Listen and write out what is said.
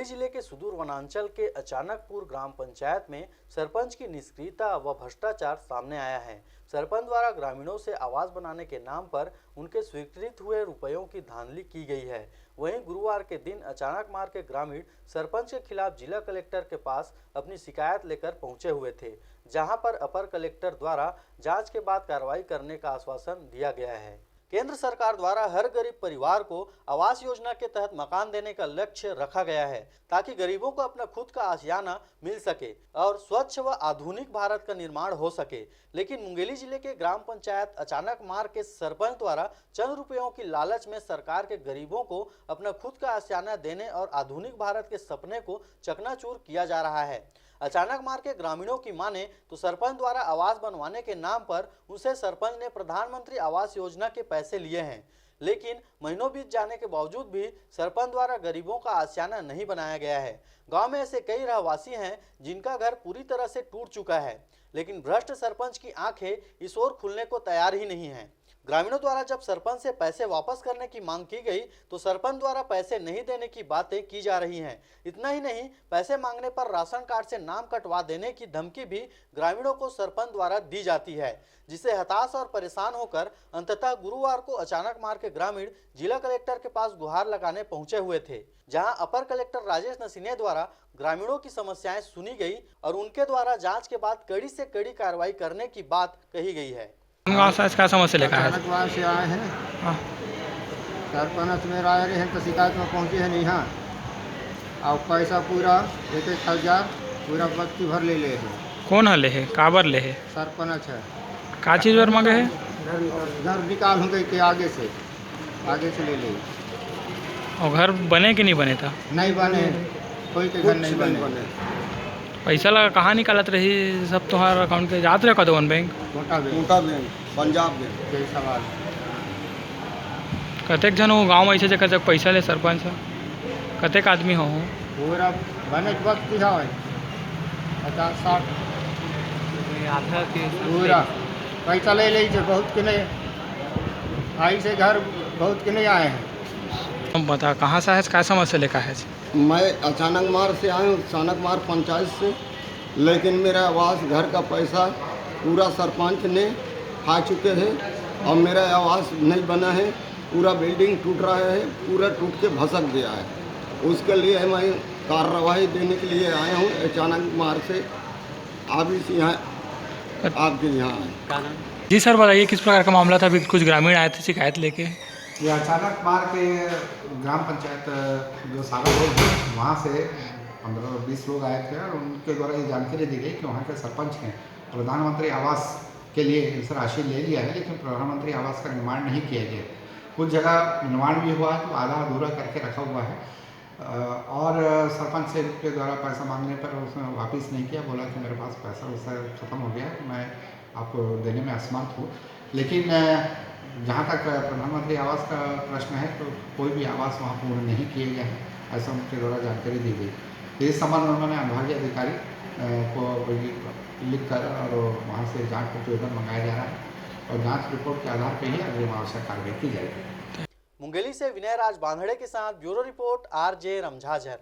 मुंगेली जिले के सुदूर वनांचल के अचानकपुर ग्राम पंचायत में सरपंच की निष्क्रियता व भ्रष्टाचार सामने आया है। सरपंच द्वारा ग्रामीणों से आवास बनाने के नाम पर उनके स्वीकृत हुए रुपयों की धांधली की गई है। वहीं गुरुवार के दिन अचानकमार के ग्रामीण सरपंच के खिलाफ जिला कलेक्टर के पास अपनी शिकायत लेकर पहुंचे हुए थे, जहां पर अपर कलेक्टर द्वारा जांच के बाद कार्रवाई करने का आश्वासन दिया गया है। केंद्र सरकार द्वारा हर गरीब परिवार को आवास योजना के तहत मकान देने का लक्ष्य रखा गया है, ताकि गरीबों को अपना खुद का आशियाना मिल सके और स्वच्छ व आधुनिक भारत का निर्माण हो सके। लेकिन मुंगेली जिले के ग्राम पंचायत अचानकमार के सरपंच द्वारा चंद रुपयों की लालच में सरकार के गरीबों को अपना खुद का आशियाना देने और आधुनिक भारत के सपने को चकनाचूर किया जा रहा है। अचानकमार के ग्रामीणों की माने तो सरपंच द्वारा आवास बनवाने के नाम पर उनसे सरपंच ने प्रधानमंत्री आवास योजना के पैसे लिए हैं, लेकिन महीनों बीत जाने के बावजूद भी सरपंच द्वारा गरीबों का आशियाना नहीं बनाया गया है। गांव में ऐसे कई रहवासी हैं जिनका घर पूरी तरह से टूट चुका है, लेकिन भ्रष्ट सरपंच की आंखें इस ओर खुलने को तैयार ही नहीं है। ग्रामीणों द्वारा जब सरपंच से पैसे वापस करने की मांग की गई तो सरपंच द्वारा पैसे नहीं देने की बातें की जा रही हैं। इतना ही नहीं, पैसे मांगने पर राशन कार्ड से नाम कटवा देने की धमकी भी ग्रामीणों को सरपंच द्वारा दी जाती है, जिससे हताश और परेशान होकर अंततः गुरुवार को अचानकमार के ग्रामीण जिला कलेक्टर के पास गुहार लगाने पहुंचे हुए थे, जहां अपर कलेक्टर राजेश नसीने द्वारा ग्रामीणों की समस्याएं सुनी गई और उनके द्वारा जांच के बाद कड़ी से कड़ी कार्रवाई करने की बात कही गई है। क्या समस्या लेकर आए अचानकमार से आए हैं। सरपंच में आए रहे हैं तो शिकायत में पहुँचे हैं नहीं। हाँ, और पैसा पूरा 1,000 पूरा बत्ती भर ले हैं। कौन हले है काबर ले है सरपंच है। का चीज पर मांगे है? घर निकाल होंगे के आगे से ले और घर बने कि नहीं बने था? नहीं बने, कोई के घर नहीं बने। पैसा लगा कहाँ निकालत रही सब तुम्हारा अकाउंट के जात रहे कदवन बैंक मोटा बैंक पंजाब बैंक यही सवाल। कतेक जन हो गाँव में ऐसे जगह जब पैसा ले सरपंच कतेक आदमी हो? पूरा बने वक्त है 50-60 पूरा पैसा ले बहुत के नहीं आई से घर बहुत के नहीं आए हैं। हम बता कहाँ से है, क्या समस्या लेकर है? मैं अचानकमार से आया हूँ, अचानकमार पंचायत से, लेकिन मेरा आवास घर का पैसा पूरा सरपंच ने खा चुके हैं और मेरा आवास नहीं बना है। पूरा बिल्डिंग टूट रहा है, पूरा टूट के भसक गया है। उसके लिए मैं कार्रवाई देने के लिए आया हूँ अचानकमार से। आप इस यहाँ आपके यहाँ जी सर बताइए किस प्रकार का मामला था? अभी कुछ ग्रामीण आए थे शिकायत लेके। ये अचानकमार के ग्राम पंचायत जो सारा लोग हैं वहाँ से 15-20 लोग आए थे और उनके द्वारा ये जानकारी दी गई कि वहाँ के सरपंच हैं प्रधानमंत्री आवास के लिए इस राशि ले लिया है, लेकिन प्रधानमंत्री आवास का निर्माण नहीं किया गया। कुछ जगह निर्माण भी हुआ है तो आधा अधूरा करके रखा हुआ है और सरपंच से के द्वारा पैसा मांगने पर उसने वापस नहीं किया। बोला कि मेरे पास पैसा उससे ख़त्म हो गया, मैं आपको देने में असमर्थ हूँ। लेकिन जहाँ तक प्रधानमंत्री आवास का प्रश्न है तो कोई भी आवास वहाँ पूर्ण नहीं किए गए हैं, ऐसा उनके द्वारा जानकारी दी गई। इस संबंध में उन्होंने अनुभागीय अधिकारी को लिख कर और वहाँ से जांच प्रतिवेदन मंगाया जा रहा है और जांच रिपोर्ट के आधार पर ही अग्रिम आवश्यक कार्रवाई की जाएगी। मुंगेली से विनय राज बांधड़े के साथ ब्यूरो रिपोर्ट RJ रमझाझर।